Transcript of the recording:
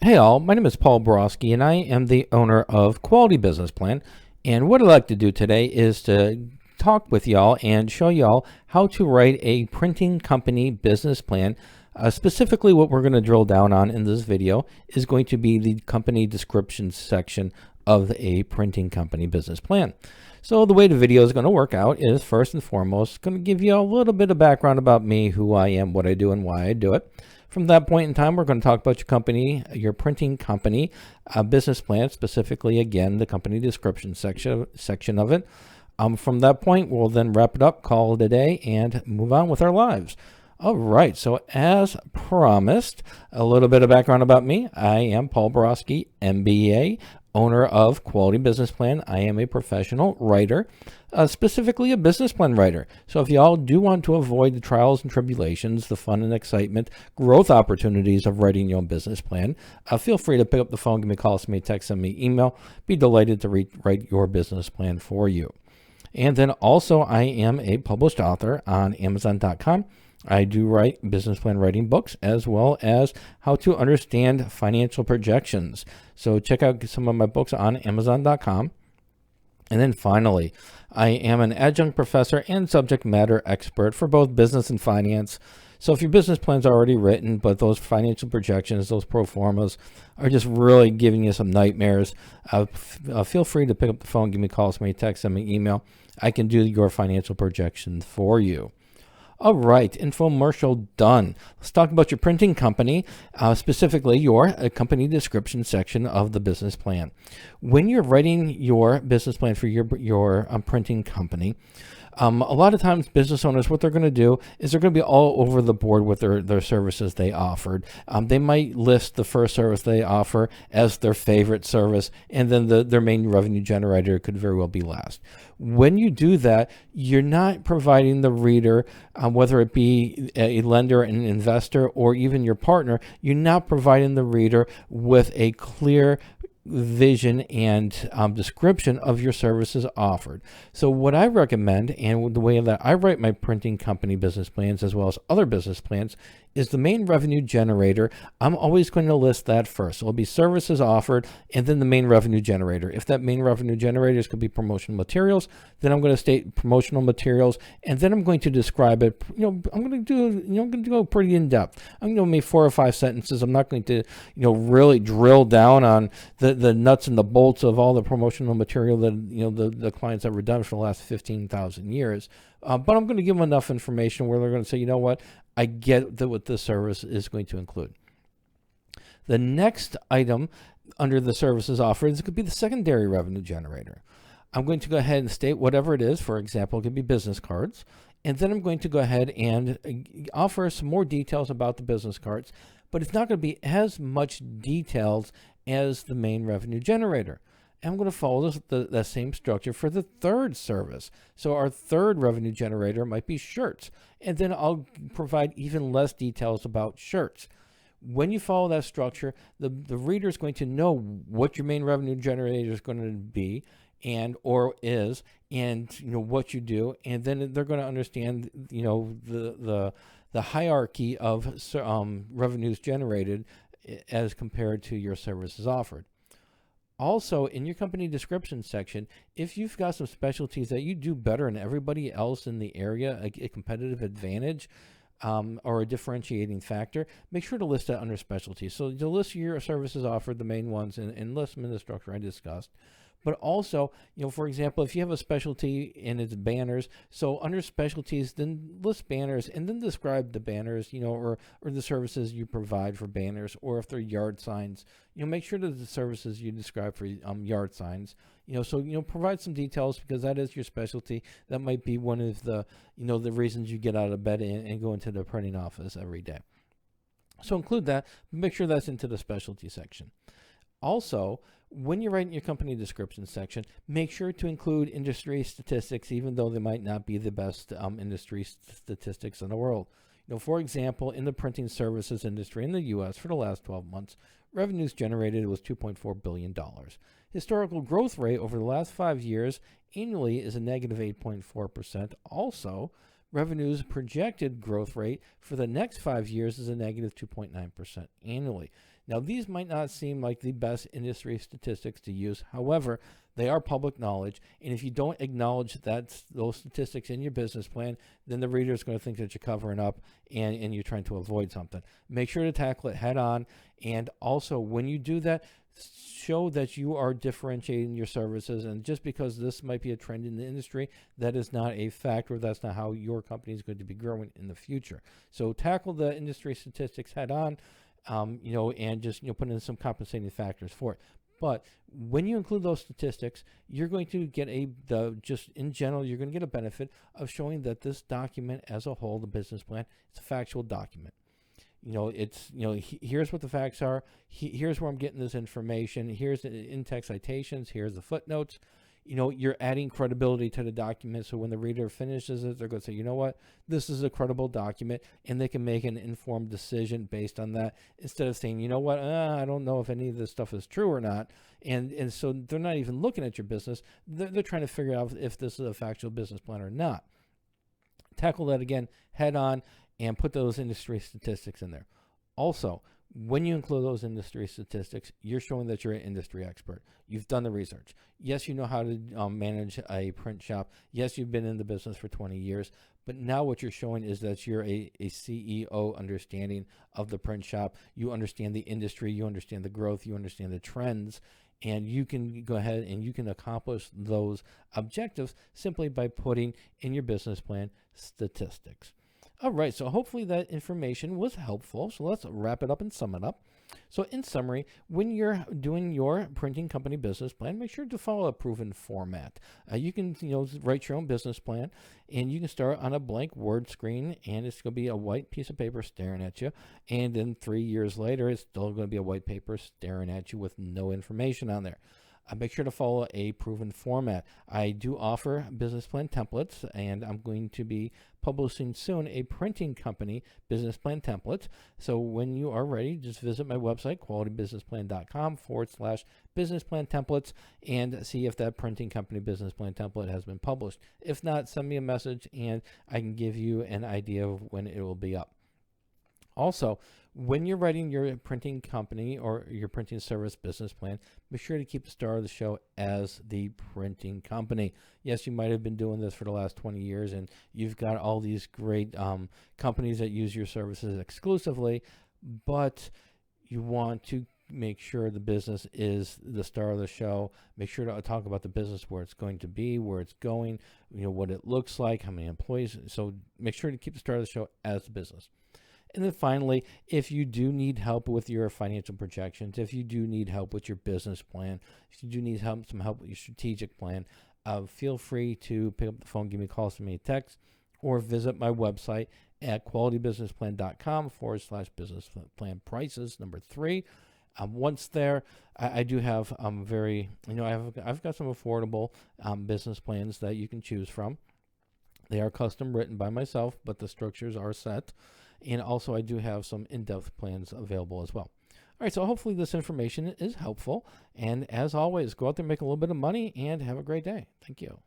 Hey all, my name is Paul Borosky and I am the owner of Quality Business Plan. And what I'd like to do today is to talk with y'all and show y'all how to write a printing company business plan. Specifically, what we're going to drill down on in this video is going to be the company description section of a printing company business plan. So the way the video is going to work out is, first and foremost, going to give you a little bit of background about me, who I am, what I do, and why I do it. From that point in time, we're going to talk about your company, your printing company business plan, specifically, again, the company description section of it. From that point, we'll then wrap it up, call it a day, and move on with our lives. All right, so as promised, a little bit of background about me. I am Paul Borosky, MBA, owner of Quality Business Plan. I am a professional writer, specifically a business plan writer. So if y'all do want to avoid the trials and tribulations, the fun and excitement, growth opportunities of writing your own business plan, feel free to pick up the phone, give me a call, send me a text, send me an email. Be delighted to write your business plan for you. And then also, I am a published author on Amazon.com. I do write business plan writing books, as well as how to understand financial projections. So check out some of my books on Amazon.com. And then finally, I am an adjunct professor and subject matter expert for both business and finance. So if your business plan's already written, but those financial projections, those pro formas are just really giving you some nightmares, feel free to pick up the phone, give me a call, send me a text, send me an email. I can do your financial projections for you. All right, infomercial done. Let's talk about your printing company, specifically your company description section of the business plan. When you're writing your business plan for your printing company, a lot of times business owners, what they're going to do is they're going to be all over the board with their services they offered. They might list the first service they offer as their favorite service, and then their main revenue generator could very well be last. When you do that, you're not providing the reader, whether it be a lender, an investor, or even your partner, you're not providing the reader with a clear vision and description of your services offered. So what I recommend, and the way that I write my printing company business plans as well as other business plans, is the main revenue generator. I'm always going to list that first. So it'll be services offered and then the main revenue generator. If that main revenue generator is going to be promotional materials, then I'm going to state promotional materials, and then I'm going to describe it. I'm going to go pretty in depth. I'm going to make 4 or 5 sentences. I'm not going to, really drill down on the nuts and the bolts of all the promotional material that, the clients have done for the last 15,000 years. But I'm going to give them enough information where they're going to say, you know what, I get what this service is going to include. The next item under the services offered is going to be the secondary revenue generator. I'm going to go ahead and state whatever it is. For example, it could be business cards. And then I'm going to go ahead and offer some more details about the business cards, but it's not going to be as much details as the main revenue generator. And I'm going to follow that same structure for the third service. So our third revenue generator might be shirts. And then I'll provide even less details about shirts. When you follow that structure, the reader is going to know what your main revenue generator is going to be or is, and what you do. And then they're going to understand, the hierarchy of revenues generated as compared to your services offered. Also, in your company description section, if you've got some specialties that you do better than everybody else in the area, a competitive advantage or a differentiating factor, make sure to list that under specialties. So you'll list your services offered, the main ones, and list them in the structure I discussed. But also, for example, if you have a specialty and it's banners, so under specialties, then list banners and then describe the banners, or the services you provide for banners, or if they're yard signs, make sure that the services you describe for yard signs, so, provide some details because that is your specialty. That might be one of the, the reasons you get out of bed and go into the printing office every day. So include that, make sure that's into the specialty section. Also, when you're writing your company description section, make sure to include industry statistics, even though they might not be the best industry statistics in the world. For example, in the printing services industry in the U.S. for the last 12 months, revenues generated was $2.4 billion. Historical growth rate over the last 5 years annually is a negative 8.4%. Also, revenue's projected growth rate for the next 5 years is a negative 2.9% annually. Now, these might not seem like the best industry statistics to use. However, they are public knowledge, and if you don't acknowledge those statistics in your business plan, then the reader is going to think that you're covering up and you're trying to avoid something. Make sure to tackle it head on, and also when you do that, show that you are differentiating your services. And just because this might be a trend in the industry, that is not a factor. That's not how your company is going to be growing in the future. So tackle the industry statistics head on, and just put in some compensating factors for it. But when you include those statistics, you're going to get just in general, you're going to get a benefit of showing that this document as a whole, the business plan, it's a factual document. Here's what the facts are. Here's where I'm getting this information. Here's the in-text citations. Here's the footnotes. You're adding credibility to the document. So when the reader finishes it, they're going to say, you know what, this is a credible document, and they can make an informed decision based on that, instead of saying, you know what, I don't know if any of this stuff is true or not. And so they're not even looking at your business. They're trying to figure out if this is a factual business plan or not. Tackle that again head on and put those industry statistics in there. Also, when you include those industry statistics, you're showing that you're an industry expert. You've done the research. Yes, you know how to manage a print shop. Yes, you've been in the business for 20 years. But now what you're showing is that you're a CEO understanding of the print shop. You understand the industry. You understand the growth. You understand the trends. And you can go ahead and you can accomplish those objectives simply by putting in your business plan statistics. All right, so hopefully that information was helpful. So let's wrap it up and sum it up. So in summary, when you're doing your printing company business plan, make sure to follow a proven format. You can write your own business plan, and you can start on a blank Word screen, and it's going to be a white piece of paper staring at you. And then 3 years later, it's still going to be a white paper staring at you with no information on there. Make sure to follow a proven format. I do offer business plan templates, and I'm going to be publishing soon a printing company business plan template. So when you are ready, just visit my website, qualitybusinessplan.com/business plan templates, and see if that printing company business plan template has been published. If not, send me a message and I can give you an idea of when it will be up. Also, when you're writing your printing company or your printing service business plan, be sure to keep the star of the show as the printing company. Yes, you might have been doing this for the last 20 years and you've got all these great companies that use your services exclusively, but you want to make sure the business is the star of the show. Make sure to talk about the business, where it's going to be, where it's going, what it looks like, how many employees. So make sure to keep the star of the show as the business. And then finally, if you do need help with your financial projections, if you do need help with your business plan, if you do need some help with your strategic plan, feel free to pick up the phone, give me a call, send me a text, or visit my website at qualitybusinessplan.com/business plan prices, number 3. Once there, I do have I've got some affordable business plans that you can choose from. They are custom written by myself, but the structures are set. And also I do have some in-depth plans available as well. All right, so hopefully this information is helpful. And as always, go out there and make a little bit of money and have a great day. Thank you.